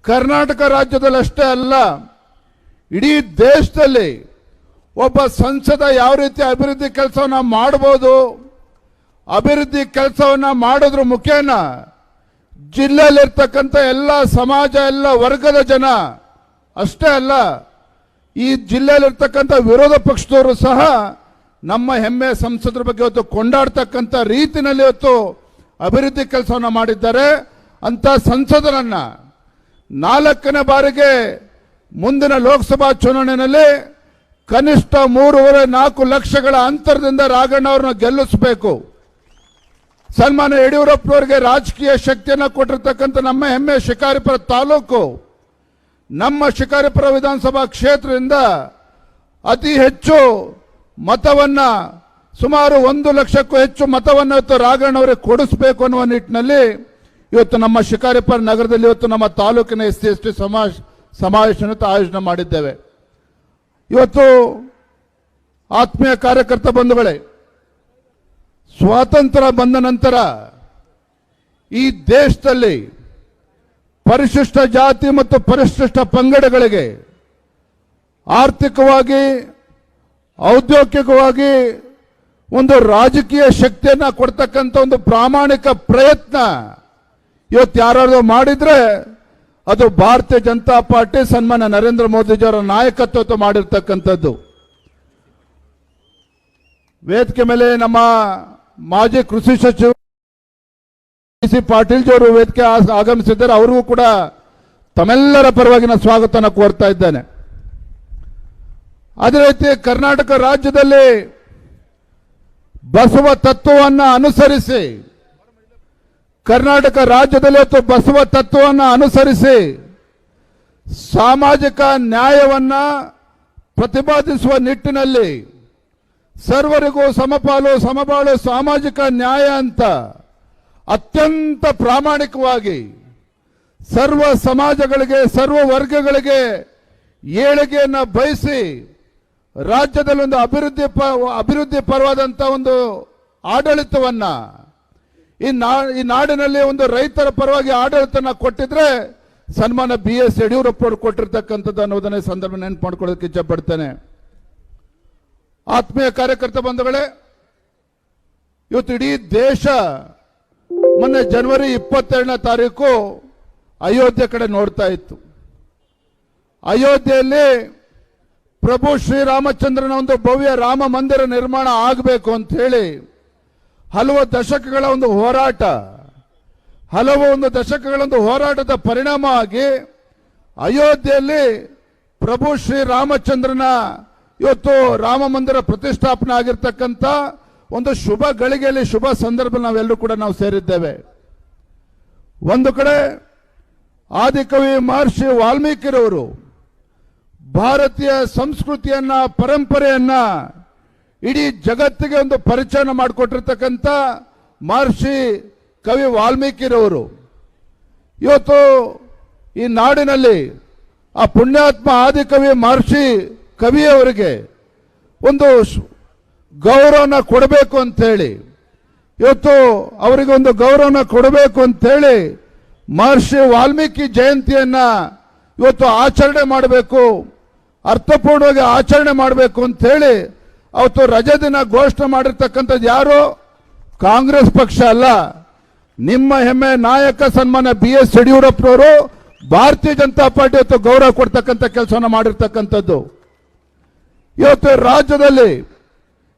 ಕರ್ನಾಟಕ ರಾಜ್ಯದಲ್ಲಿ ಅಷ್ಟೇ ಅಲ್ಲ, ಇಡೀ ದೇಶದಲ್ಲಿ ಒಬ್ಬ ಸಂಸದ ಯಾವ ರೀತಿ ಅಭಿವೃದ್ಧಿ ಕೆಲಸವನ್ನ ಮಾಡಬಹುದು, ಅಭಿವೃದ್ಧಿ ಕೆಲಸವನ್ನ ಮಾಡೋದ್ರ ಮುಖೇನ ಜಿಲ್ಲೆಯಲ್ಲಿರ್ತಕ್ಕಂಥ ಎಲ್ಲ ಸಮಾಜ, ಎಲ್ಲ ವರ್ಗದ ಜನ ಅಷ್ಟೇ ಅಲ್ಲ, ಈ ಜಿಲ್ಲೆಯಲ್ಲಿರ್ತಕ್ಕಂಥ ವಿರೋಧ ಪಕ್ಷದವರು ಸಹ ನಮ್ಮ ಹೆಮ್ಮೆ ಸಂಸದರ ಬಗ್ಗೆ ಇವತ್ತು ಕೊಂಡಾಡ್ತಕ್ಕಂಥ ರೀತಿಯಲ್ಲಿ ಇವತ್ತು ಅಭಿವೃದ್ಧಿ ಕೆಲಸವನ್ನು ಮಾಡಿದ್ದಾರೆ. ಅಂತ ಸಂಸದರನ್ನ 4ನೇ ಬಾರಿಗೆ ಮುಂದಿನ ಲೋಕಸಭಾ ಚುನಾವಣೆಯಲ್ಲಿ ಕನಿಷ್ಠ 3.5-4 ಲಕ್ಷಗಳ ಅಂತರದಿಂದ ರಾಘಣ್ಣ ಅವರನ್ನು ಗೆಲ್ಲಿಸಬೇಕು. ಸನ್ಮಾನ್ಯ ಯಡಿಯೂರಪ್ಪನವರಿಗೆ ರಾಜಕೀಯ ಶಕ್ತಿಯನ್ನು ಕೊಟ್ಟಿರ್ತಕ್ಕಂಥ ನಮ್ಮ ಹೆಮ್ಮೆ ಶಿಕಾರಿಪುರ ತಾಲೂಕು, ನಮ್ಮ ಶಿಕಾರಿಪುರ ವಿಧಾನಸಭಾ ಕ್ಷೇತ್ರದಿಂದ ಅತಿ ಹೆಚ್ಚು ಮತವನ್ನ, ಸುಮಾರು 1 ಲಕ್ಷಕ್ಕೂ ಹೆಚ್ಚು ಮತವನ್ನು ಇವತ್ತು ರಾಘಣ್ಣ ಅವರಿಗೆ ಕೊಡಿಸಬೇಕು ಅನ್ನುವ ನಿಟ್ಟಿನಲ್ಲಿ ಇವತ್ತು ನಮ್ಮ ಶಿಕಾರಿಪುರ ನಗರದಲ್ಲಿ ಇವತ್ತು ನಮ್ಮ ತಾಲೂಕಿನ SC/ST ಸಮಾವೇಶನ ಆಯೋಜನೆ ಮಾಡಿದ್ದೇವೆ. ಇವತ್ತು ಆತ್ಮೀಯ ಕಾರ್ಯಕರ್ತ ಬಂಧುಗಳೇ, ಸ್ವಾತಂತ್ರ್ಯ ಬಂದ ನಂತರ ಈ ದೇಶದಲ್ಲಿ ಪರಿಶಿಷ್ಟ ಜಾತಿ ಮತ್ತು ಪರಿಶಿಷ್ಟ ಪಂಗಡಗಳಿಗೆ ಆರ್ಥಿಕವಾಗಿ, ಔದ್ಯೋಗಿಕವಾಗಿ ಒಂದು ರಾಜಕೀಯ ಶಕ್ತಿಯನ್ನ ಕೊಡ್ತಕ್ಕಂಥ ಒಂದು ಪ್ರಾಮಾಣಿಕ ಪ್ರಯತ್ನ ಇವತ್ತು ಯಾರಾದರೂ ಮಾಡಿದ್ರೆ ಅದು ಭಾರತೀಯ ಜನತಾ ಪಾರ್ಟಿ ಸನ್ಮಾನ್ಯ ನರೇಂದ್ರ ಮೋದಿಜಿಯವರ ನಾಯಕತ್ವ ಮಾಡಿರ್ತಕ್ಕಂಥದ್ದು. ವೇದಿಕೆ ಮೇಲೆ ನಮ್ಮ ಮಾಜಿ ಕೃಷಿ ಸಚಿವ ಸಿ ಪಾಟೀಲ್ ಜಿ ಅವರು ವೇದಿಕೆ ಆಗಮಿಸಿದ್ದಾರೆ. ಅವರಿಗೂ ಕೂಡ ತಮ್ಮೆಲ್ಲರ ಪರವಾಗಿನ ಸ್ವಾಗತನ ಕೋರ್ತಾ ಇದ್ದೇನೆ. ಅದೇ ರೀತಿ ಕರ್ನಾಟಕ ರಾಜ್ಯದಲ್ಲಿ ಬಸವ ತತ್ವವನ್ನು ಅನುಸರಿಸಿ, ಕರ್ನಾಟಕ ರಾಜ್ಯದಲ್ಲಿ ಇವತ್ತು ಬಸವ ತತ್ವವನ್ನು ಅನುಸರಿಸಿ ಸಾಮಾಜಿಕ ನ್ಯಾಯವನ್ನ ಪ್ರತಿಪಾದಿಸುವ ನಿಟ್ಟಿನಲ್ಲಿ ಸರ್ವರಿಗೂ ಸಮಪಾಲು ಸಮಬಾಳು ಸಾಮಾಜಿಕ ನ್ಯಾಯ ಅಂತ ಅತ್ಯಂತ ಪ್ರಾಮಾಣಿಕವಾಗಿ ಸರ್ವ ಸಮಾಜಗಳಿಗೆ, ಸರ್ವ ವರ್ಗಗಳಿಗೆ ಏಳಿಗೆಯನ್ನು ಬಯಸಿ ರಾಜ್ಯದಲ್ಲಿ ಒಂದು ಅಭಿವೃದ್ಧಿ ಪರವಾದಂಥ ಒಂದು ಆಡಳಿತವನ್ನ, ಈ ನಾಡಿನಲ್ಲಿ ಒಂದು ರೈತರ ಪರವಾಗಿ ಆಡಳಿತನ ಕೊಟ್ಟಿದ್ರೆ ಸನ್ಮಾನ BS ಯಡಿಯೂರಪ್ಪ ಅವರು ಕೊಟ್ಟಿರ್ತಕ್ಕಂಥದ್ದು ಅನ್ನೋದನ್ನೇ ಸಂದರ್ಭ ನೆನಪು ಮಾಡ್ಕೊಳ್ಳೋದಕ್ಕೆ ಇಚ್ಛಪಡ್ತೇನೆ. ಆತ್ಮೀಯ ಕಾರ್ಯಕರ್ತ ಬಂಧುಗಳೇ, ಇವತ್ತು ಇಡೀ ದೇಶ ಮೊನ್ನೆ ಜನವರಿ 22ನೇ ತಾರೀಕು ಅಯೋಧ್ಯೆ ಕಡೆ ನೋಡ್ತಾ ಇತ್ತು. ಅಯೋಧ್ಯೆಯಲ್ಲಿ ಪ್ರಭು ಶ್ರೀರಾಮಚಂದ್ರನ ಒಂದು ಭವ್ಯ ರಾಮ ಮಂದಿರ ನಿರ್ಮಾಣ ಆಗಬೇಕು ಅಂತ ಹೇಳಿ ಹಲವು ದಶಕಗಳ ಒಂದು ಹೋರಾಟದ ಪರಿಣಾಮವಾಗಿ ಅಯೋಧ್ಯೆಯಲ್ಲಿ ಪ್ರಭು ಶ್ರೀರಾಮಚಂದ್ರನ ಇವತ್ತು ರಾಮ ಮಂದಿರ ಪ್ರತಿಷ್ಠಾಪನೆ ಆಗಿರ್ತಕ್ಕಂಥ ಒಂದು ಶುಭ ಗಳಿಗೆಯಲ್ಲಿ, ಶುಭ ಸಂದರ್ಭ ನಾವೆಲ್ಲರೂ ಕೂಡ ನಾವು ಸೇರಿದ್ದೇವೆ. ಒಂದು ಕಡೆ ಆದಿಕವಿ ಮಹರ್ಷಿ ವಾಲ್ಮೀಕಿರವರು ಭಾರತೀಯ ಸಂಸ್ಕೃತಿಯನ್ನ, ಪರಂಪರೆಯನ್ನ ಇಡೀ ಜಗತ್ತಿಗೆ ಒಂದು ಪರಿಚಯ ಮಾಡಿಕೊಟ್ಟಿರ್ತಕ್ಕಂಥ ಮಹರ್ಷಿ ಕವಿ ವಾಲ್ಮೀಕಿರವರು ಇವತ್ತು ಈ ನಾಡಿನಲ್ಲಿ ಆ ಪುಣ್ಯಾತ್ಮ ಆದಿಕವಿ ಮಹರ್ಷಿ ಕವಿಯವರಿಗೆ ಒಂದು ಗೌರವನ ಕೊಡಬೇಕು ಅಂತ ಹೇಳಿ, ಇವತ್ತು ಅವರಿಗೆ ಒಂದು ಗೌರವನ ಕೊಡಬೇಕು ಅಂತ ಹೇಳಿ ಮಹರ್ಷಿ ವಾಲ್ಮೀಕಿ ಜಯಂತಿಯನ್ನ ಇವತ್ತು ಆಚರಣೆ ಮಾಡಬೇಕು, ಅರ್ಥಪೂರ್ಣವಾಗಿ ಆಚರಣೆ ಮಾಡಬೇಕು ಅಂತ ಹೇಳಿ ಅವತ್ತು ರಜೆ ದಿನ ಘೋಷಣೆ ಮಾಡಿರ್ತಕ್ಕಂಥದ್ದು ಯಾರು? ಕಾಂಗ್ರೆಸ್ ಪಕ್ಷ ಅಲ್ಲ, ನಿಮ್ಮ ಹೆಮ್ಮೆ ನಾಯಕ ಸನ್ಮಾನ್ಯ BS ಯಡಿಯೂರಪ್ಪನವರು, ಭಾರತೀಯ ಜನತಾ ಪಾರ್ಟಿ ಇವತ್ತು ಗೌರವ ಕೊಡ್ತಕ್ಕಂಥ ಕೆಲಸವನ್ನು ಮಾಡಿರ್ತಕ್ಕಂಥದ್ದು. ಇವತ್ತು ರಾಜ್ಯದಲ್ಲಿ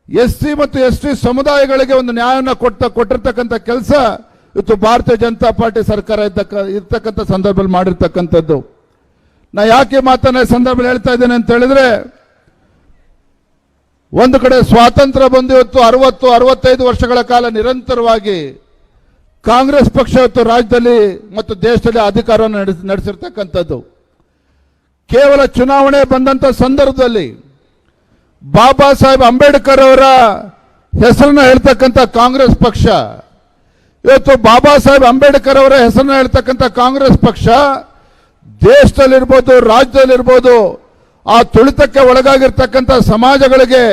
SC ಮತ್ತು ST ಸಮುದಾಯಗಳಿಗೆ ಒಂದು ನ್ಯಾಯವನ್ನು ಕೊಟ್ಟಿರ್ತಕ್ಕಂಥ ಕೆಲಸ ಇವತ್ತು ಭಾರತೀಯ ಜನತಾ ಪಾರ್ಟಿ ಸರ್ಕಾರ ಇರ್ತಕ್ಕಂಥ ಸಂದರ್ಭದಲ್ಲಿ ಮಾಡಿರ್ತಕ್ಕಂಥದ್ದು. ನಾ ಯಾಕೆ ಮಾತನ್ನ ಸಂದರ್ಭದಲ್ಲಿ ಹೇಳ್ತಾ ಇದ್ದೇನೆ ಅಂತ ಹೇಳಿದ್ರೆ, ಒಂದು ಕಡೆ ಸ್ವಾತಂತ್ರ್ಯ ಬಂದು ಇವತ್ತು 60-65 ವರ್ಷಗಳ ಕಾಲ ನಿರಂತರವಾಗಿ ಕಾಂಗ್ರೆಸ್ ಪಕ್ಷ ಇವತ್ತು ರಾಜ್ಯದಲ್ಲಿ ಮತ್ತು ದೇಶದಲ್ಲಿ ಅಧಿಕಾರವನ್ನು ನಡೆಸಿರ್ತಕ್ಕಂಥದ್ದು. ಕೇವಲ ಚುನಾವಣೆ ಬಂದಂತ ಸಂದರ್ಭದಲ್ಲಿ ಬಾಬಾ ಸಾಹೇಬ್ ಅಂಬೇಡ್ಕರ್ ಅವರ ಹೆಸರನ್ನ ಹೇಳ್ತಕ್ಕಂಥ ಕಾಂಗ್ರೆಸ್ ಪಕ್ಷ, ಇವತ್ತು ಬಾಬಾ ಸಾಹೇಬ್ ಅಂಬೇಡ್ಕರ್ ಅವರ ಹೆಸರನ್ನ ಹೇಳ್ತಕ್ಕಂಥ ಕಾಂಗ್ರೆಸ್ ಪಕ್ಷ ದೇಶದಲ್ಲಿರ್ಬೋದು, ರಾಜ್ಯದಲ್ಲಿರ್ಬೋದು ಆ ತುಳಿತಕ್ಕೆ ಒಳಗಾಗಿರ್ತಕ್ಕಂಥ ಸಮಾಜಗಳಿಗೆ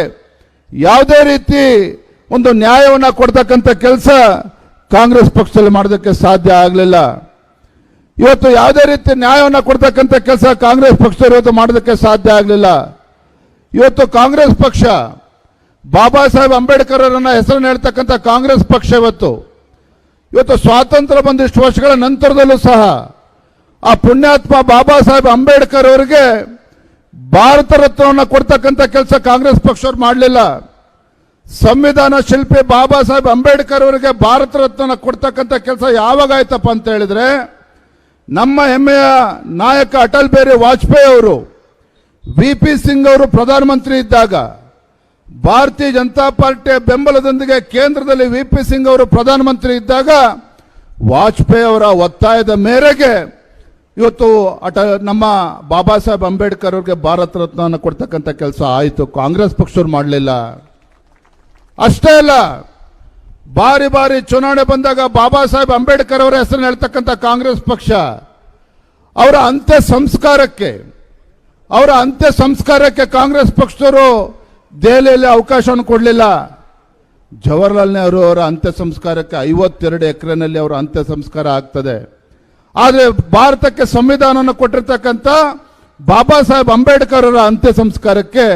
ಯಾವುದೇ ರೀತಿ ಒಂದು ನ್ಯಾಯವನ್ನು ಕೊಡ್ತಕ್ಕಂಥ ಕೆಲಸ ಕಾಂಗ್ರೆಸ್ ಪಕ್ಷದಲ್ಲಿ ಮಾಡೋದಕ್ಕೆ ಸಾಧ್ಯ ಆಗಲಿಲ್ಲ. ಇವತ್ತು ಯಾವುದೇ ರೀತಿ ನ್ಯಾಯವನ್ನು ಕೊಡ್ತಕ್ಕಂಥ ಕೆಲಸ ಕಾಂಗ್ರೆಸ್ ಪಕ್ಷದವರು ಇವತ್ತು ಮಾಡೋದಕ್ಕೆ ಸಾಧ್ಯ ಆಗಲಿಲ್ಲ. ಇವತ್ತು ಕಾಂಗ್ರೆಸ್ ಪಕ್ಷ ಬಾಬಾ ಸಾಹೇಬ್ ಅಂಬೇಡ್ಕರ್ ಅವರನ್ನ ಹೆಸರನ್ನು ಹೇಳ್ತಕ್ಕಂಥ ಕಾಂಗ್ರೆಸ್ ಪಕ್ಷ ಇವತ್ತು ಸ್ವಾತಂತ್ರ್ಯ ಬಂದಿಷ್ಟು ವರ್ಷಗಳ ನಂತರದಲ್ಲೂ ಸಹ ಆ ಪುಣ್ಯಾತ್ಮ ಬಾಬಾ ಸಾಹೇಬ್ ಅಂಬೇಡ್ಕರ್ ಅವರಿಗೆ ಭಾರತ ರತ್ನವನ್ನು ಕೊಡ್ತಕ್ಕಂಥ ಕೆಲಸ ಕಾಂಗ್ರೆಸ್ ಪಕ್ಷವರು ಮಾಡಲಿಲ್ಲ. ಸಂವಿಧಾನ ಶಿಲ್ಪಿ ಬಾಬಾ ಸಾಹೇಬ್ ಅಂಬೇಡ್ಕರ್ ಅವರಿಗೆ ಭಾರತ ರತ್ನ ಕೊಡ್ತಕ್ಕಂಥ ಕೆಲಸ ಯಾವಾಗ ಆಯ್ತಪ್ಪ ಅಂತ ಹೇಳಿದ್ರೆ, ನಮ್ಮ ಹೆಮ್ಮೆಯ ನಾಯಕ ಅಟಲ್ ಬಿಹಾರಿ ವಾಜಪೇಯಿ ಅವರು VP ಸಿಂಗ್ ಅವರು ಪ್ರಧಾನಮಂತ್ರಿ ಇದ್ದಾಗ, ಭಾರತೀಯ ಜನತಾ ಪಾರ್ಟಿಯ ಬೆಂಬಲದೊಂದಿಗೆ ಕೇಂದ್ರದಲ್ಲಿ VP ಸಿಂಗ್ ಅವರು ಪ್ರಧಾನಮಂತ್ರಿ ಇದ್ದಾಗ, ವಾಜಪೇಯಿ ಅವರ ಒತ್ತಾಯದ ಮೇರೆಗೆ ಇವತ್ತು ನಮ್ಮ ಬಾಬಾ ಸಾಹೇಬ್ ಅಂಬೇಡ್ಕರ್ ಅವರಿಗೆ ಭಾರತ ರತ್ನವನ್ನು ಕೊಡ್ತಕ್ಕಂಥ ಕೆಲಸ ಆಯಿತು. ಕಾಂಗ್ರೆಸ್ ಪಕ್ಷರು ಮಾಡಲಿಲ್ಲ. ಅಷ್ಟೇ ಅಲ್ಲ, ಬಾರಿ ಬಾರಿ ಚುನಾವಣೆ ಬಂದಾಗ ಬಾಬಾ ಸಾಹೇಬ್ ಅಂಬೇಡ್ಕರ್ ಅವರ ಹೆಸರನ್ನು ಹೇಳ್ತಕ್ಕಂಥ ಕಾಂಗ್ರೆಸ್ ಪಕ್ಷ ಅವರ ಅಂತ್ಯ ಸಂಸ್ಕಾರಕ್ಕೆ ಕಾಂಗ್ರೆಸ್ ಪಕ್ಷದವರು ದೆಹಲಿಯಲ್ಲಿ ಅವಕಾಶವನ್ನು ಕೊಡಲಿಲ್ಲ. ಜವಾಹರ್ಲಾಲ್ ನೆಹರು ಅವರ ಅಂತ್ಯ ಸಂಸ್ಕಾರಕ್ಕೆ 52 ಎಕರೆನಲ್ಲಿ ಅವರ ಅಂತ್ಯ ಸಂಸ್ಕಾರ ಆಗ್ತದೆ. ಆದರೆ ಭಾರತಕ್ಕೆ ಸಂವಿಧಾನವನ್ನು ಕೊಟ್ಟಿರ್ತಕ್ಕಂಥ ಬಾಬಾ ಸಾಹೇಬ್ ಅಂಬೇಡ್ಕರ್ ಅವರ ಅಂತ್ಯ ಸಂಸ್ಕಾರಕ್ಕೆ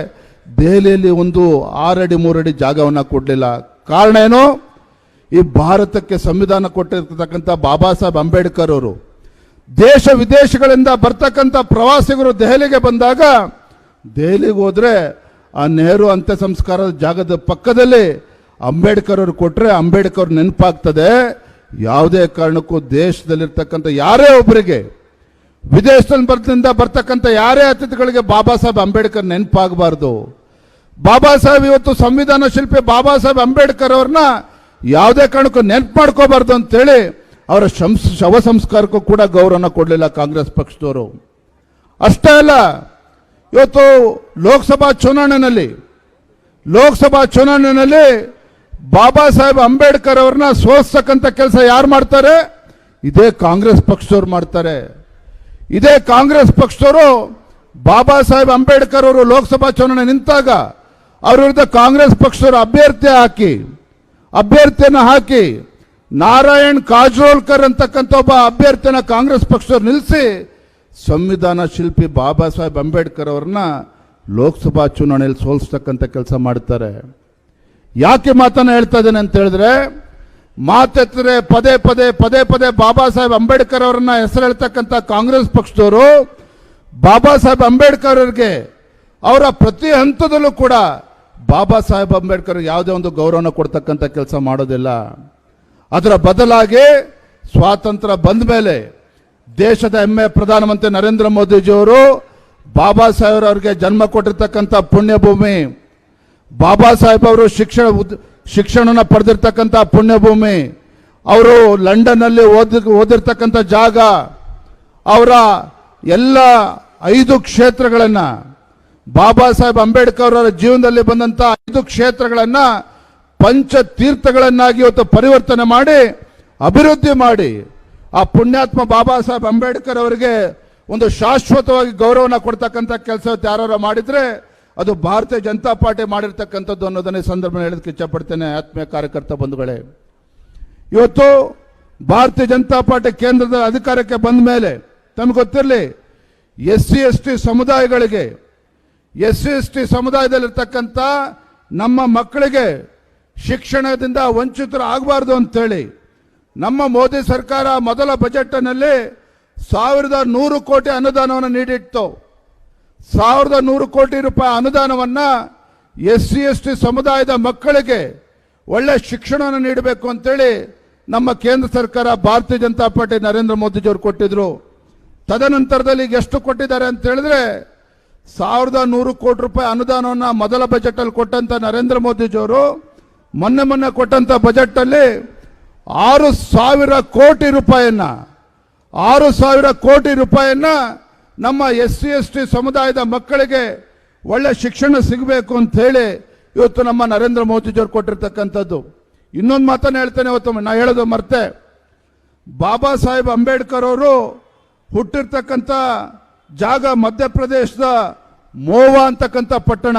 ದೆಹಲಿಯಲ್ಲಿ ಒಂದು 6 ಅಡಿ 3 ಅಡಿ ಜಾಗವನ್ನು ಕೊಡಲಿಲ್ಲ. ಕಾರಣ ಏನು? ಈ ಭಾರತಕ್ಕೆ ಸಂವಿಧಾನ ಕೊಟ್ಟಿರ್ತಕ್ಕಂಥ ಬಾಬಾ ಸಾಹೇಬ್ ಅಂಬೇಡ್ಕರ್ ಅವರು ದೇಶ ವಿದೇಶಗಳಿಂದ ಬರ್ತಕ್ಕಂಥ ಪ್ರವಾಸಿಗರು ದೆಹಲಿಗೆ ಬಂದಾಗ, ದೆಹಲಿಗೆ ಹೋದ್ರೆ ಆ ನೆಹರು ಅಂತ್ಯ ಸಂಸ್ಕಾರದ ಜಾಗದ ಪಕ್ಕದಲ್ಲಿ ಅಂಬೇಡ್ಕರ್ ಅವರು ಕೊಟ್ಟರೆ ಅಂಬೇಡ್ಕರ್ ನೆನಪಾಗ್ತದೆ. ಯಾವುದೇ ಕಾರಣಕ್ಕೂ ದೇಶದಲ್ಲಿರ್ತಕ್ಕಂಥ ಯಾರೇ ಒಬ್ಬರಿಗೆ, ವಿದೇಶದಿಂದ ಬರ್ತಕ್ಕಂಥ ಯಾರೇ ಅತಿಥಿಗಳಿಗೆ ಬಾಬಾ ಸಾಹೇಬ್ ಅಂಬೇಡ್ಕರ್ ನೆನಪಾಗಬಾರ್ದು. ಬಾಬಾ ಸಾಹೇಬ್ ಇವತ್ತು ಸಂವಿಧಾನ ಶಿಲ್ಪಿ ಬಾಬಾ ಸಾಹೇಬ್ ಅಂಬೇಡ್ಕರ್ ಅವ್ರನ್ನ ಯಾವುದೇ ಕಾರಣಕ್ಕೂ ನೆನಪು ಮಾಡ್ಕೋಬಾರ್ದು ಅಂತೇಳಿ ಅವರ ಶವ ಸಂಸ್ಕಾರಕ್ಕೂ ಕೂಡ ಗೌರವನ ಕೊಡಲಿಲ್ಲ ಕಾಂಗ್ರೆಸ್ ಪಕ್ಷದವರು. ಅಷ್ಟೇ ಅಲ್ಲ, ಇವತ್ತು ಲೋಕಸಭಾ ಚುನಾವಣೆಯಲ್ಲಿ ಬಾಬಾ ಸಾಹೇಬ್ ಅಂಬೇಡ್ಕರ್ ಅವ್ರನ್ನ ಸೋಲಿಸ್ತಕ್ಕಂಥ ಕೆಲಸ ಯಾರು ಮಾಡ್ತಾರೆ? ಇದೇ ಕಾಂಗ್ರೆಸ್ ಪಕ್ಷದವ್ರು ಮಾಡ್ತಾರೆ. ಇದೇ ಕಾಂಗ್ರೆಸ್ ಪಕ್ಷದವರು ಬಾಬಾ ಸಾಹೇಬ್ ಅಂಬೇಡ್ಕರ್ ಅವರು ಲೋಕಸಭಾ ಚುನಾವಣೆ ನಿಂತಾಗ ಅವ್ರ ವಿರುದ್ಧ ಕಾಂಗ್ರೆಸ್ ಪಕ್ಷದವರು ಅಭ್ಯರ್ಥಿಯನ್ನು ಹಾಕಿ ನಾರಾಯಣ್ ಕಾಜ್ರೋಲ್ಕರ್ ಅಂತಕ್ಕಂಥ ಒಬ್ಬ ಅಭ್ಯರ್ಥಿನ ಕಾಂಗ್ರೆಸ್ ಪಕ್ಷದವ್ರು ನಿಲ್ಲಿಸಿ ಸಂವಿಧಾನ ಶಿಲ್ಪಿ ಬಾಬಾ ಸಾಹೇಬ್ ಅಂಬೇಡ್ಕರ್ ಅವ್ರನ್ನ ಲೋಕಸಭಾ ಚುನಾವಣೆಯಲ್ಲಿ ಸೋಲಿಸ್ತಕ್ಕಂಥ ಕೆಲಸ ಮಾಡ್ತಾರೆ. ಯಾಕೆ ಮಾತನ್ನ ಹೇಳ್ತಾ ಇದ್ದೇನೆ ಅಂತ ಹೇಳಿದ್ರೆ, ಮಾತೆತ್ತರೆ ಪದೇ ಪದೇ ಬಾಬಾ ಸಾಹೇಬ್ ಅಂಬೇಡ್ಕರ್ ಅವರನ್ನ ಹೆಸರು ಹೇಳ್ತಕ್ಕಂಥ ಕಾಂಗ್ರೆಸ್ ಪಕ್ಷದವರು ಬಾಬಾ ಸಾಹೇಬ್ ಅಂಬೇಡ್ಕರ್ ಅವರಿಗೆ ಅವರ ಪ್ರತಿ ಹಂತದಲ್ಲೂ ಕೂಡ ಬಾಬಾ ಸಾಹೇಬ್ ಅಂಬೇಡ್ಕರ್ ಯಾವುದೇ ಒಂದು ಗೌರವನ ಕೊಡ್ತಕ್ಕಂಥ ಕೆಲಸ ಮಾಡೋದಿಲ್ಲ. ಅದರ ಬದಲಾಗಿ ಸ್ವಾತಂತ್ರ್ಯ ಬಂದ ಮೇಲೆ ದೇಶದ ಹೆಮ್ಮೆ ಪ್ರಧಾನಮಂತ್ರಿ ನರೇಂದ್ರ ಮೋದಿಜಿಯವರು ಬಾಬಾ ಸಾಹೇಬ್ ಅವರಿಗೆ ಜನ್ಮ ಕೊಟ್ಟಿರ್ತಕ್ಕಂಥ ಪುಣ್ಯಭೂಮಿ, ಬಾಬಾ ಸಾಹೇಬ್ ಅವರು ಶಿಕ್ಷಣ ಪಡೆದಿರ್ತಕ್ಕಂಥ ಪುಣ್ಯಭೂಮಿ, ಅವರು ಲಂಡನ್ನಲ್ಲಿ ಓದಿರ್ತಕ್ಕಂಥ ಜಾಗ, ಅವರ ಎಲ್ಲ 5 ಕ್ಷೇತ್ರಗಳನ್ನು ಬಾಬಾ ಸಾಹೇಬ್ ಅಂಬೇಡ್ಕರ್ ಅವರ ಜೀವನದಲ್ಲಿ ಬಂದಂತ 5 ಕ್ಷೇತ್ರಗಳನ್ನ ಪಂಚತೀರ್ಥಗಳನ್ನಾಗಿ ಇವತ್ತು ಪರಿವರ್ತನೆ ಮಾಡಿ ಅಭಿವೃದ್ಧಿ ಮಾಡಿ ಆ ಪುಣ್ಯಾತ್ಮ ಬಾಬಾ ಸಾಹೇಬ್ ಅಂಬೇಡ್ಕರ್ ಅವರಿಗೆ ಒಂದು ಶಾಶ್ವತವಾಗಿ ಗೌರವನ ಕೊಡ್ತಕ್ಕಂಥ ಕೆಲಸ ಯಾರು ಮಾಡಿದ್ರೆ ಅದು ಭಾರತೀಯ ಜನತಾ ಪಾರ್ಟಿ ಮಾಡಿರ್ತಕ್ಕಂಥದ್ದು ಅನ್ನೋದನ್ನ ಸಂದರ್ಭ ಹೇಳೋದಕ್ಕೆ ಇಚ್ಛಪಡ್ತೇನೆ. ಆತ್ಮೀಯ ಕಾರ್ಯಕರ್ತ ಬಂಧುಗಳೇ, ಇವತ್ತು ಭಾರತೀಯ ಜನತಾ ಪಾರ್ಟಿ ಕೇಂದ್ರದ ಅಧಿಕಾರಕ್ಕೆ ಬಂದ ಮೇಲೆ ತಮಗೆ ಗೊತ್ತಿರಲಿ, SC/ST ಸಮುದಾಯಗಳಿಗೆ, SC/ST ಸಮುದಾಯದಲ್ಲಿರ್ತಕ್ಕಂಥ ನಮ್ಮ ಮಕ್ಕಳಿಗೆ ಶಿಕ್ಷಣದಿಂದ ವಂಚಿತರು ಆಗಬಾರ್ದು ಅಂತೇಳಿ ನಮ್ಮ ಮೋದಿ ಸರ್ಕಾರ ಮೊದಲ ಬಜೆಟ್ನಲ್ಲಿ 1100 ಕೋಟಿ ಅನುದಾನವನ್ನು ನೀಡಿತ್ತು. 1100 ಕೋಟಿ ರೂಪಾಯಿ ಅನುದಾನವನ್ನ SC/ST ಸಮುದಾಯದ ಮಕ್ಕಳಿಗೆ ಒಳ್ಳೆ ಶಿಕ್ಷಣವನ್ನು ನೀಡಬೇಕು ಅಂತೇಳಿ ನಮ್ಮ ಕೇಂದ್ರ ಸರ್ಕಾರ ಭಾರತೀಯ ಜನತಾ ಪಾರ್ಟಿ ನರೇಂದ್ರ ಮೋದಿಜಿಯವರು ಕೊಟ್ಟಿದ್ರು. ತದನಂತರದಲ್ಲಿ ಈಗ ಎಷ್ಟು ಕೊಟ್ಟಿದ್ದಾರೆ ಅಂತ ಹೇಳಿದ್ರೆ 1100 ಕೋಟಿ ರೂಪಾಯಿ ಅನುದಾನವನ್ನು ಮೊದಲ ಬಜೆಟ್ ಅಲ್ಲಿ ಕೊಟ್ಟಂತ ನರೇಂದ್ರ ಮೋದಿಜಿಯವರು ಮೊನ್ನೆ ಕೊಟ್ಟಂತ ಬಜೆಟ್ ಅಲ್ಲಿ 6,000 ಕೋಟಿ ರೂಪಾಯಿಯನ್ನ ನಮ್ಮ SC/ST ಸಮುದಾಯದ ಮಕ್ಕಳಿಗೆ ಒಳ್ಳೆ ಶಿಕ್ಷಣ ಸಿಗಬೇಕು ಅಂತ ಹೇಳಿ ಇವತ್ತು ನಮ್ಮ ನರೇಂದ್ರ ಮೋದಿಜಿಯವರು ಕೊಟ್ಟಿರ್ತಕ್ಕಂಥದ್ದು. ಇನ್ನೊಂದು ಮಾತನ್ನು ಹೇಳ್ತೇನೆ, ಇವತ್ತು ನಾ ಹೇಳೋದು ಮರ್ತೆ. ಬಾಬಾ ಸಾಹೇಬ್ ಅಂಬೇಡ್ಕರ್ ಅವರು ಹುಟ್ಟಿರ್ತಕ್ಕಂಥ ಜಾಗ ಮಧ್ಯಪ್ರದೇಶದ ಮೋವಾ ಅಂತಕ್ಕಂಥ ಪಟ್ಟಣ.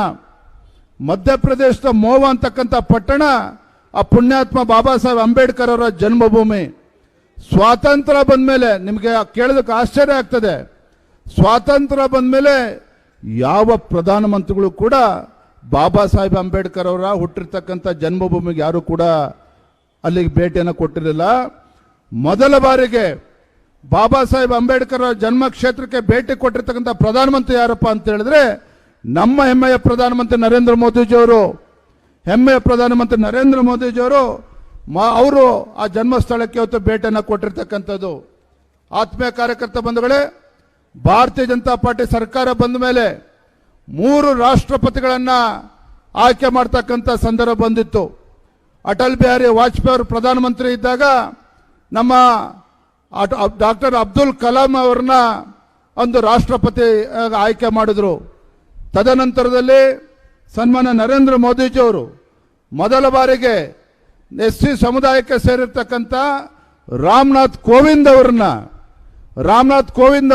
ಆ ಪುಣ್ಯಾತ್ಮ ಬಾಬಾ ಸಾಹೇಬ್ ಅಂಬೇಡ್ಕರ್ ಅವರ ಜನ್ಮಭೂಮಿ. ಸ್ವಾತಂತ್ರ್ಯ ಬಂದ ಮೇಲೆ ನಿಮಗೆ ಕೇಳೋದಕ್ಕೆ ಆಶ್ಚರ್ಯ ಆಗ್ತದೆ. ಸ್ವಾತಂತ್ರ್ಯ ಬಂದ ಮೇಲೆ ಯಾವ ಪ್ರಧಾನಮಂತ್ರಿಗಳು ಕೂಡ ಬಾಬಾ ಸಾಹೇಬ್ ಅಂಬೇಡ್ಕರ್ ಅವರ ಹುಟ್ಟಿರ್ತಕ್ಕಂಥ ಜನ್ಮಭೂಮಿಗೆ ಯಾರು ಕೂಡ ಅಲ್ಲಿಗೆ ಭೇಟಿಯನ್ನು ಕೊಟ್ಟಿರಲಿಲ್ಲ. ಮೊದಲ ಬಾರಿಗೆ ಬಾಬಾ ಸಾಹೇಬ್ ಅಂಬೇಡ್ಕರ್ ಅವರ ಜನ್ಮ ಕ್ಷೇತ್ರಕ್ಕೆ ಭೇಟಿ ಕೊಟ್ಟಿರ್ತಕ್ಕಂಥ ಪ್ರಧಾನಮಂತ್ರಿ ಯಾರಪ್ಪ ಅಂತ ಹೇಳಿದ್ರೆ ನಮ್ಮ ಹೆಮ್ಮೆಯ ಪ್ರಧಾನಮಂತ್ರಿ ನರೇಂದ್ರ ಮೋದಿಜಿಯವರು. ಹೆಮ್ಮೆಯ ಪ್ರಧಾನಮಂತ್ರಿ ನರೇಂದ್ರ ಮೋದಿಜಿಯವರು ಅವರು ಆ ಜನ್ಮಸ್ಥಳಕ್ಕೆ ಇವತ್ತು ಭೇಟಿಯನ್ನು ಕೊಟ್ಟಿರ್ತಕ್ಕಂಥದ್ದು. ಆತ್ಮೀಯ ಕಾರ್ಯಕರ್ತ ಬಂಧುಗಳೇ, ಭಾರತೀಯ ಜನತಾ ಪಾರ್ಟಿ ಸರ್ಕಾರ ಬಂದ ಮೇಲೆ 3 ರಾಷ್ಟ್ರಪತಿಗಳನ್ನು ಆಯ್ಕೆ ಮಾಡ್ತಕ್ಕಂಥ ಸಂದರ್ಭ ಬಂದಿತ್ತು. ಅಟಲ್ ಬಿಹಾರಿ ವಾಜಪೇಯಿ ಅವರು ಪ್ರಧಾನಮಂತ್ರಿ ಇದ್ದಾಗ ನಮ್ಮ ಡಾಕ್ಟರ್ ಅಬ್ದುಲ್ ಕಲಾಂ ಅವರನ್ನ ಒಂದು ರಾಷ್ಟ್ರಪತಿ ಆಯ್ಕೆ ಮಾಡಿದ್ರು. ತದನಂತರದಲ್ಲಿ ಸನ್ಮಾನ್ಯ ನರೇಂದ್ರ ಮೋದಿಜಿಯವರು ಮೊದಲ ಬಾರಿಗೆ SC ಸಮುದಾಯಕ್ಕೆ ಸೇರಿರ್ತಕ್ಕಂಥ ರಾಮನಾಥ್ ಕೋವಿಂದ್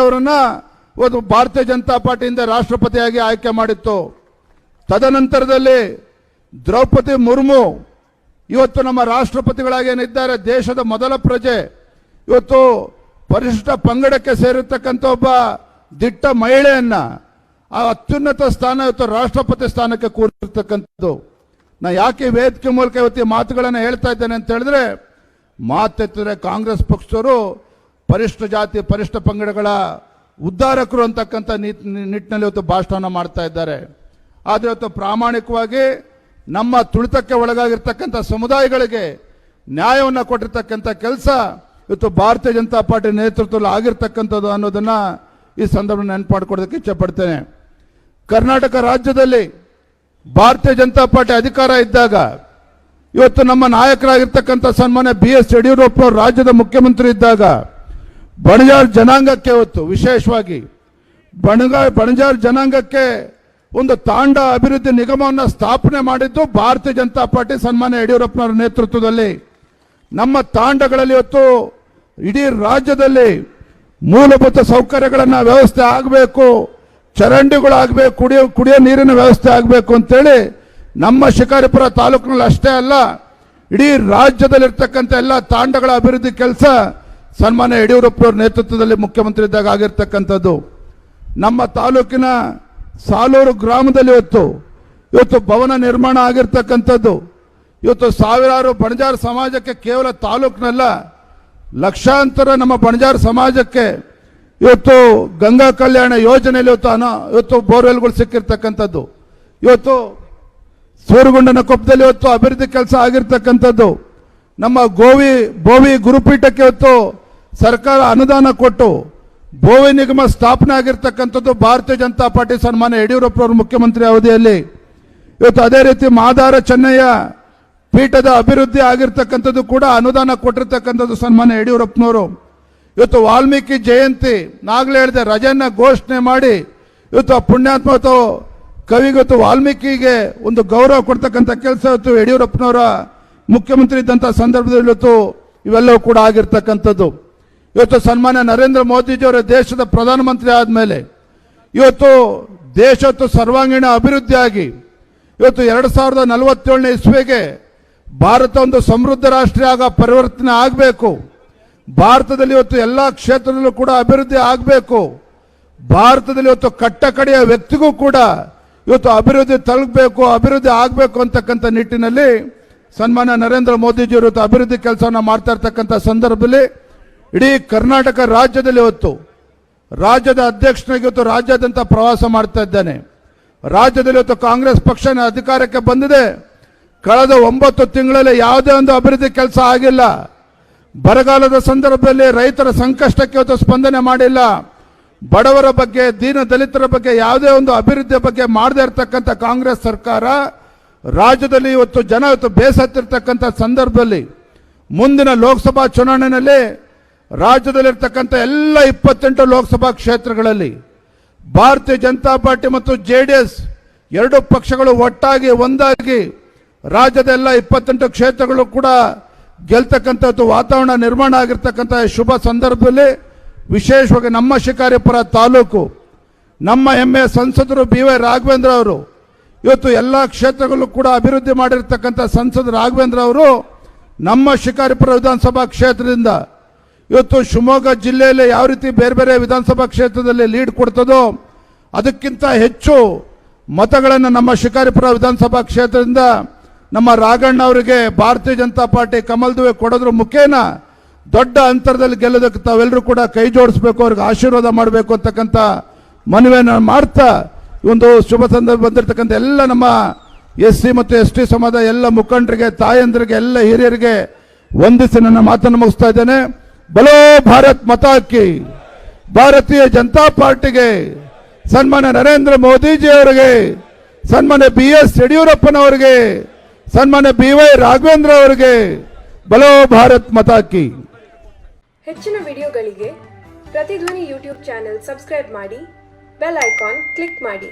ಅವರನ್ನ ಒಂದು ಭಾರತೀಯ ಜನತಾ ಪಾರ್ಟಿಯಿಂದ ರಾಷ್ಟ್ರಪತಿಯಾಗಿ ಆಯ್ಕೆ ಮಾಡಿತ್ತು. ತದನಂತರದಲ್ಲಿ ದ್ರೌಪದಿ ಮುರ್ಮು ಇವತ್ತು ನಮ್ಮ ರಾಷ್ಟ್ರಪತಿಗಳಾಗಿ ಏನಿದ್ದಾರೆ, ದೇಶದ ಮೊದಲ ಪ್ರಜೆ, ಇವತ್ತು ಪರಿಶಿಷ್ಟ ಪಂಗಡಕ್ಕೆ ಸೇರಿರ್ತಕ್ಕಂಥ ಒಬ್ಬ ದಿಟ್ಟ ಮಹಿಳೆಯನ್ನ ಆ ಅತ್ಯುನ್ನತ ಸ್ಥಾನ ಇವತ್ತು ರಾಷ್ಟ್ರಪತಿ ಸ್ಥಾನಕ್ಕೆ ಕೂರಿರ್ತಕ್ಕಂಥದ್ದು. ನಾ ಯಾಕೆ ವೇದಿಕೆ ಮೂಲಕ ಇವತ್ತು ಮಾತುಗಳನ್ನು ಹೇಳ್ತಾ ಇದ್ದೇನೆ ಅಂತ ಹೇಳಿದ್ರೆ, ಮಾತೆತ್ತಿದ್ರೆ ಕಾಂಗ್ರೆಸ್ ಪಕ್ಷದವರು ಪರಿಶಿಷ್ಟ ಜಾತಿ ಪರಿಶಿಷ್ಟ ಪಂಗಡಗಳ ಉದ್ಧಾರಕರು ಅಂತಕ್ಕಂಥ ನಿಟ್ಟಿನಲ್ಲಿ ಇವತ್ತು ಭಾಷಣ ಮಾಡ್ತಾ ಇದ್ದಾರೆ. ಆದರೆ ಇವತ್ತು ಪ್ರಾಮಾಣಿಕವಾಗಿ ನಮ್ಮ ತುಳಿತಕ್ಕೆ ಒಳಗಾಗಿರ್ತಕ್ಕಂಥ ಸಮುದಾಯಗಳಿಗೆ ನ್ಯಾಯವನ್ನು ಕೊಟ್ಟಿರ್ತಕ್ಕಂಥ ಕೆಲಸ ಇವತ್ತು ಭಾರತೀಯ ಜನತಾ ಪಾರ್ಟಿ ನೇತೃತ್ವದಲ್ಲಿ ಆಗಿರ್ತಕ್ಕಂಥದ್ದು ಅನ್ನೋದನ್ನ ಈ ಸಂದರ್ಭ ನೆನಪು ಮಾಡಿಕೊಡೋದಕ್ಕೆ ಇಚ್ಛೆಪಡ್ತೇನೆ. ಕರ್ನಾಟಕ ರಾಜ್ಯದಲ್ಲಿ ಭಾರತೀಯ ಜನತಾ ಪಾರ್ಟಿ ಅಧಿಕಾರ ಇದ್ದಾಗ ಇವತ್ತು ನಮ್ಮ ನಾಯಕರಾಗಿರ್ತಕ್ಕಂಥ ಸನ್ಮಾನ್ಯ BS ಯಡಿಯೂರಪ್ಪ ಅವರು ರಾಜ್ಯದ ಮುಖ್ಯಮಂತ್ರಿ ಇದ್ದಾಗ ಬಣಜಾರ ಜನಾಂಗಕ್ಕೆ ಇವತ್ತು ವಿಶೇಷವಾಗಿ ಬಣಜಾರ ಜನಾಂಗಕ್ಕೆ ಒಂದು ತಾಂಡ ಅಭಿವೃದ್ಧಿ ನಿಗಮವನ್ನು ಸ್ಥಾಪನೆ ಮಾಡಿದ್ದು ಭಾರತೀಯ ಜನತಾ ಪಾರ್ಟಿ ಸನ್ಮಾನ್ಯ ಯಡಿಯೂರಪ್ಪನವರ ನೇತೃತ್ವದಲ್ಲಿ. ನಮ್ಮ ತಾಂಡಗಳಲ್ಲಿ ಇವತ್ತು ಇಡೀ ರಾಜ್ಯದಲ್ಲಿ ಮೂಲಭೂತ ಸೌಕರ್ಯಗಳನ್ನು ವ್ಯವಸ್ಥೆ ಆಗಬೇಕು, ಚರಂಡಿಗಳಾಗಬೇಕು, ಕುಡಿಯೋ ನೀರಿನ ವ್ಯವಸ್ಥೆ ಆಗಬೇಕು ಅಂತೇಳಿ ನಮ್ಮ ಶಿಕಾರಿಪುರ ತಾಲೂಕಿನಲ್ಲಿ ಅಷ್ಟೇ ಅಲ್ಲ, ಇಡೀ ರಾಜ್ಯದಲ್ಲಿರ್ತಕ್ಕಂಥ ಎಲ್ಲ ತಾಂಡಗಳ ಅಭಿವೃದ್ಧಿ ಕೆಲಸ ಸನ್ಮಾನ್ಯ ಯಡಿಯೂರಪ್ಪನವರ ನೇತೃತ್ವದಲ್ಲಿ ಮುಖ್ಯಮಂತ್ರಿ ಇದ್ದಾಗ ಆಗಿರ್ತಕ್ಕಂಥದ್ದು. ನಮ್ಮ ತಾಲೂಕಿನ ಸಾಲೂರು ಗ್ರಾಮದಲ್ಲಿ ಇವತ್ತು ಭವನ ನಿರ್ಮಾಣ ಆಗಿರ್ತಕ್ಕಂಥದ್ದು. ಇವತ್ತು ಸಾವಿರಾರು ಬಣಜಾರ ಸಮಾಜಕ್ಕೆ ಕೇವಲ ತಾಲೂಕಿನಲ್ಲ, ಲಕ್ಷಾಂತರ ನಮ್ಮ ಬಣಜಾರ ಸಮಾಜಕ್ಕೆ ಇವತ್ತು ಗಂಗಾ ಕಲ್ಯಾಣ ಯೋಜನೆಯಲ್ಲಿ ಇವತ್ತು ಬೋರ್ವೆಲ್ಗಳು ಸಿಕ್ಕಿರ್ತಕ್ಕಂಥದ್ದು. ಇವತ್ತು ಸೂರಗುಂಡನ ಕೊಪ್ಪದಲ್ಲಿ ಇವತ್ತು ಅಭಿವೃದ್ಧಿ ಕೆಲಸ ಆಗಿರ್ತಕ್ಕಂಥದ್ದು. ನಮ್ಮ ಬೋವಿ ಗುರುಪೀಠಕ್ಕೆ ಇವತ್ತು ಸರ್ಕಾರ ಅನುದಾನ ಕೊಟ್ಟು ಬೋವಿ ನಿಗಮ ಸ್ಥಾಪನೆ ಆಗಿರ್ತಕ್ಕಂಥದ್ದು ಭಾರತೀಯ ಜನತಾ ಪಾರ್ಟಿ ಸನ್ಮಾನ್ಯ ಯಡಿಯೂರಪ್ಪನವರು ಮುಖ್ಯಮಂತ್ರಿ ಅವಧಿಯಲ್ಲಿ. ಇವತ್ತು ಅದೇ ರೀತಿ ಮಾದಾರ ಚೆನ್ನಯ್ಯ ಪೀಠದ ಅಭಿವೃದ್ಧಿ ಆಗಿರ್ತಕ್ಕಂಥದ್ದು ಕೂಡ ಅನುದಾನ ಕೊಟ್ಟಿರ್ತಕ್ಕಂಥದ್ದು ಸನ್ಮಾನ್ಯ ಯಡಿಯೂರಪ್ಪನವರು. ಇವತ್ತು ವಾಲ್ಮೀಕಿ ಜಯಂತಿ ನಾಗಲೇ ಹೇಳಿದೆ, ರಜೆಯನ್ನ ಘೋಷಣೆ ಮಾಡಿ ಇವತ್ತು ಆ ಪುಣ್ಯಾತ್ಮ ಕವಿಗೊತ್ತು ವಾಲ್ಮೀಕಿಗೆ ಒಂದು ಗೌರವ ಕೊಡ್ತಕ್ಕಂಥ ಕೆಲಸ ಇವತ್ತು ಯಡಿಯೂರಪ್ಪನವರ ಮುಖ್ಯಮಂತ್ರಿ ಇದ್ದಂಥ ಸಂದರ್ಭದಲ್ಲಿ ಇವತ್ತು ಇವೆಲ್ಲವೂ ಕೂಡ ಆಗಿರ್ತಕ್ಕಂಥದ್ದು. ಇವತ್ತು ಸನ್ಮಾನ್ಯ ನರೇಂದ್ರ ಮೋದಿಜಿಯವರ ದೇಶದ ಪ್ರಧಾನಮಂತ್ರಿ ಆದಮೇಲೆ ಇವತ್ತು ದೇಶ ಸರ್ವಾಂಗೀಣ ಅಭಿವೃದ್ಧಿಯಾಗಿ ಇವತ್ತು 2047ನೇ ಇಸ್ವಿಗೆ ಭಾರತ ಒಂದು ಸಮೃದ್ಧ ರಾಷ್ಟ್ರ ಪರಿವರ್ತನೆ ಆಗಬೇಕು. ಭಾರತದಲ್ಲಿ ಇವತ್ತು ಎಲ್ಲ ಕ್ಷೇತ್ರದಲ್ಲೂ ಕೂಡ ಅಭಿವೃದ್ಧಿ ಆಗಬೇಕು. ಭಾರತದಲ್ಲಿ ಇವತ್ತು ಕಟ್ಟಕಡೆಯ ವ್ಯಕ್ತಿಗೂ ಕೂಡ ಇವತ್ತು ಅಭಿವೃದ್ಧಿ ತಲುಪಬೇಕು, ಅಭಿವೃದ್ಧಿ ಆಗಬೇಕು ಅಂತಕ್ಕಂಥ ನಿಟ್ಟಿನಲ್ಲಿ ಸನ್ಮಾನ್ಯ ನರೇಂದ್ರ ಮೋದಿಜಿಯವರು ಇವತ್ತು ಅಭಿವೃದ್ಧಿ ಕೆಲಸವನ್ನು ಮಾಡ್ತಾ ಇರ್ತಕ್ಕಂಥ ಸಂದರ್ಭದಲ್ಲಿ ಇಡೀ ಕರ್ನಾಟಕ ರಾಜ್ಯದಲ್ಲಿ ಇವತ್ತು ರಾಜ್ಯದ ಅಧ್ಯಕ್ಷನಾಗಿ ಇವತ್ತು ರಾಜ್ಯಾದ್ಯಂತ ಪ್ರವಾಸ ಮಾಡ್ತಾ ಇದ್ದಾನೆ. ರಾಜ್ಯದಲ್ಲಿ ಇವತ್ತು ಕಾಂಗ್ರೆಸ್ ಪಕ್ಷ ಅಧಿಕಾರಕ್ಕೆ ಬಂದಿದೆ. ಕಳೆದ 9 ತಿಂಗಳಲ್ಲಿ ಯಾವುದೇ ಒಂದು ಅಭಿವೃದ್ಧಿ ಕೆಲಸ ಆಗಿಲ್ಲ. ಬರಗಾಲದ ಸಂದರ್ಭದಲ್ಲಿ ರೈತರ ಸಂಕಷ್ಟಕ್ಕೆ ಇವತ್ತು ಸ್ಪಂದನೆ ಮಾಡಿಲ್ಲ. ಬಡವರ ಬಗ್ಗೆ, ದೀನ ದಲಿತರ ಬಗ್ಗೆ ಯಾವುದೇ ಒಂದು ಅಭಿವೃದ್ಧಿ ಬಗ್ಗೆ ಮಾಡದೇ ಇರತಕ್ಕಂಥ ಕಾಂಗ್ರೆಸ್ ಸರ್ಕಾರ ರಾಜ್ಯದಲ್ಲಿ ಇವತ್ತು ಜನ ಬೇಸತ್ತಿರ್ತಕ್ಕಂಥ ಸಂದರ್ಭದಲ್ಲಿ ಮುಂದಿನ ಲೋಕಸಭಾ ಚುನಾವಣೆಯಲ್ಲಿ ರಾಜ್ಯದಲ್ಲಿರ್ತಕ್ಕಂಥ ಎಲ್ಲ 28 ಲೋಕಸಭಾ ಕ್ಷೇತ್ರಗಳಲ್ಲಿ ಭಾರತೀಯ ಜನತಾ ಪಾರ್ಟಿ ಮತ್ತು JDS ಎರಡು ಪಕ್ಷಗಳು ಒಟ್ಟಾಗಿ ಒಂದಾಗಿ ರಾಜ್ಯದ ಎಲ್ಲ 28 ಕ್ಷೇತ್ರಗಳು ಕೂಡ ಗೆಲ್ತಕ್ಕಂಥದ್ದು ವಾತಾವರಣ ನಿರ್ಮಾಣ ಆಗಿರ್ತಕ್ಕಂಥ ಶುಭ ಸಂದರ್ಭದಲ್ಲಿ ವಿಶೇಷವಾಗಿ ನಮ್ಮ ಶಿಕಾರಿಪುರ ತಾಲೂಕು ನಮ್ಮ ಹೆಮ್ಮೆಯ ಸಂಸದರು BY ರಾಘವೇಂದ್ರ ಅವರು ಇವತ್ತು ಎಲ್ಲ ಕ್ಷೇತ್ರಗಳು ಕೂಡ ಅಭಿವೃದ್ಧಿ ಮಾಡಿರ್ತಕ್ಕಂಥ ಸಂಸದ ರಾಘವೇಂದ್ರ ಅವರು ನಮ್ಮ ಶಿಕಾರಿಪುರ ವಿಧಾನಸಭಾ ಕ್ಷೇತ್ರದಿಂದ ಇವತ್ತು ಶಿವಮೊಗ್ಗ ಜಿಲ್ಲೆಯಲ್ಲಿ ಯಾವ ರೀತಿ ಬೇರೆ ಬೇರೆ ವಿಧಾನಸಭಾ ಕ್ಷೇತ್ರದಲ್ಲಿ ಲೀಡ್ ಕೊಡ್ತದೋ ಅದಕ್ಕಿಂತ ಹೆಚ್ಚು ಮತಗಳನ್ನು ನಮ್ಮ ಶಿಕಾರಿಪುರ ವಿಧಾನಸಭಾ ಕ್ಷೇತ್ರದಿಂದ ನಮ್ಮ ರಾಘಣ್ಣ ಅವರಿಗೆ ಭಾರತೀಯ ಜನತಾ ಪಾರ್ಟಿ ಕಮಲ್ದುವೆ ಕೊಡೋದ್ರ ಮುಖೇನ ದೊಡ್ಡ ಅಂತರದಲ್ಲಿ ಗೆಲ್ಲೋದಕ್ಕೆ ತಾವೆಲ್ಲರೂ ಕೂಡ ಕೈ ಜೋಡಿಸ್ಬೇಕು, ಅವ್ರಿಗೆ ಆಶೀರ್ವಾದ ಮಾಡಬೇಕು ಅಂತಕ್ಕಂಥ ಮನವಿಯನ್ನು ಮಾಡ್ತಾ ಒಂದು ಶುಭ ಸಂದರ್ಭ ಬಂದಿರತಕ್ಕಂಥ ಎಲ್ಲ ನಮ್ಮ SC ಮತ್ತು ST ಸಮಾಜದ ಎಲ್ಲ ಮುಖಂಡರಿಗೆ, ತಾಯಂದರಿಗೆ, ಎಲ್ಲ ಹಿರಿಯರಿಗೆ ವಂದಿಸಿ ನನ್ನ ಮಾತನ್ನು ಮುಗಿಸ್ತಾ ಇದ್ದೇನೆ. ಬಲೋ ಭಾರತ್ ಮಾತಾ ಕಿ, ಭಾರತೀಯ ಜನತಾ ಪಾರ್ಟಿಗೆ, ಸನ್ಮಾನ್ಯ ನರೇಂದ್ರ ಮೋದಿಜಿ ಅವರಿಗೆ, ಸನ್ಮಾನ್ಯ BS ಯಡಿಯೂರಪ್ಪನವರಿಗೆ, ಸನ್ಮಾನ್ಯ BY ರಾಘವೇಂದ್ರ ಅವರಿಗೆ ಬಲೋ ಭಾರತ್ ಮಾತಾ ಕಿ. ಹೆಚ್ಚಿನ ವಿಡಿಯೋಗಳಿಗೆ ಪ್ರತಿಧ್ವನಿ ಯೂಟ್ಯೂಬ್ ಚಾನೆಲ್ ಸಬ್ಸ್ಕ್ರೈಬ್ ಮಾಡಿ, ಬೆಲ್ ಐಕಾನ್ ಕ್ಲಿಕ್ ಮಾಡಿ.